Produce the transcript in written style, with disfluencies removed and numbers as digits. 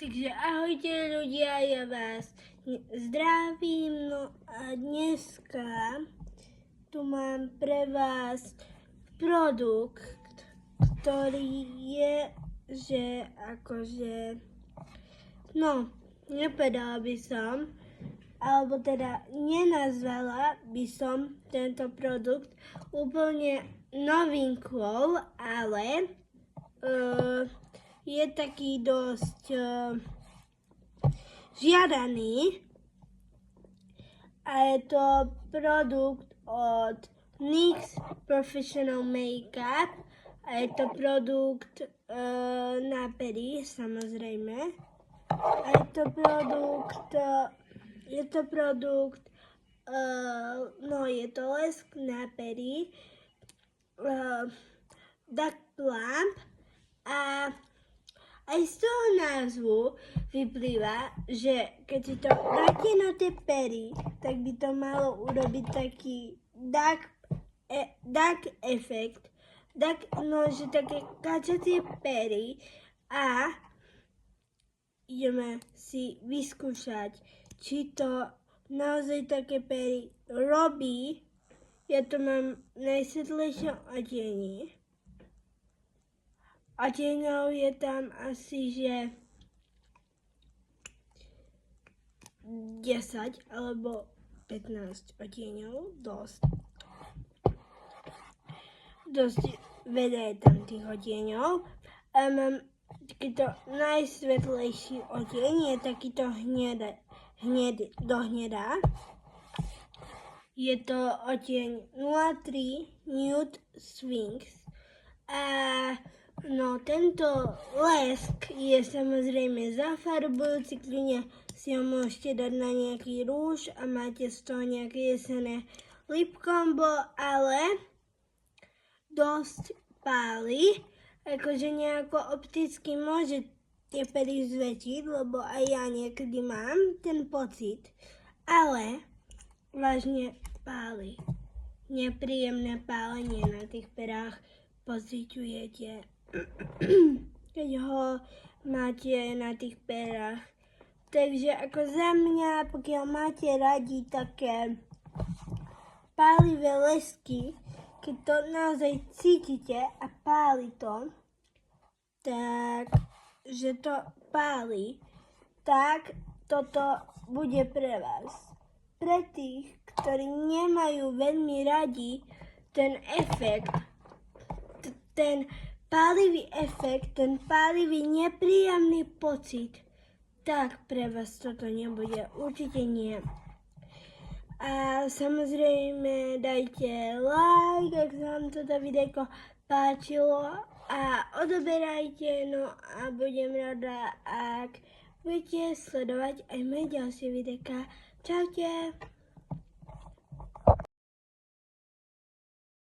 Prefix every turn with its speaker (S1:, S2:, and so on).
S1: Takže ahojte ľudia, ja vás zdravím, no a dneska tu mám pre vás produkt, ktorý je, že akože, no, nepovedala by som, alebo teda nenazvala by som tento produkt úplne novinkou, ale je taký dosť žiadaný a je to produkt od NYX Professional Makeup a je to produkt na pery, samozrejme. A je to produkt, no je to lesk na pery, Duck Plump a aj z toho názvu vyplýva, že keď si to dáte na tie pery, tak by to malo urobiť taký duck efekt. No, že také kačacie pery a ideme si vyskúšať, či to naozaj také pery robí. Ja to mám najsvetlejšie odtieni. Odtieňov je tam asi, že 10 alebo 15 odtieňov, dosť veľa je tam tých odtieňov. A mám takýto najsvetlejší odtieň, je takýto do hnedá. Je to odtieň 03 Nude Sphinx. A no, tento lesk je samozrejme zafarbujúci, kľudne si ho môžete dať na nejaký rúž a máte z toho nejaké jesenné lip combo, ale dosť páli, akože nejako opticky môže tie pery zväčšiť, lebo aj ja niekedy mám ten pocit, ale vážne páli. Nepríjemné pálenie na tých perách pociťujete, keď ho máte na tých perách. Takže ako za mňa, pokiaľ máte radi také pálivé lesky, keď to naozaj cítite a páli to, tak, že to páli, tak toto bude pre vás. Pre tých, ktorí nemajú veľmi radi ten efekt, ten pálivý efekt, ten pálivý nepríjemný pocit, tak pre vás toto nebude, určite nie. A samozrejme dajte like, ak sa vám toto videjko páčilo a odoberajte, no a budem rada, ak budete sledovať aj moje ďalšie videjka. Čaute!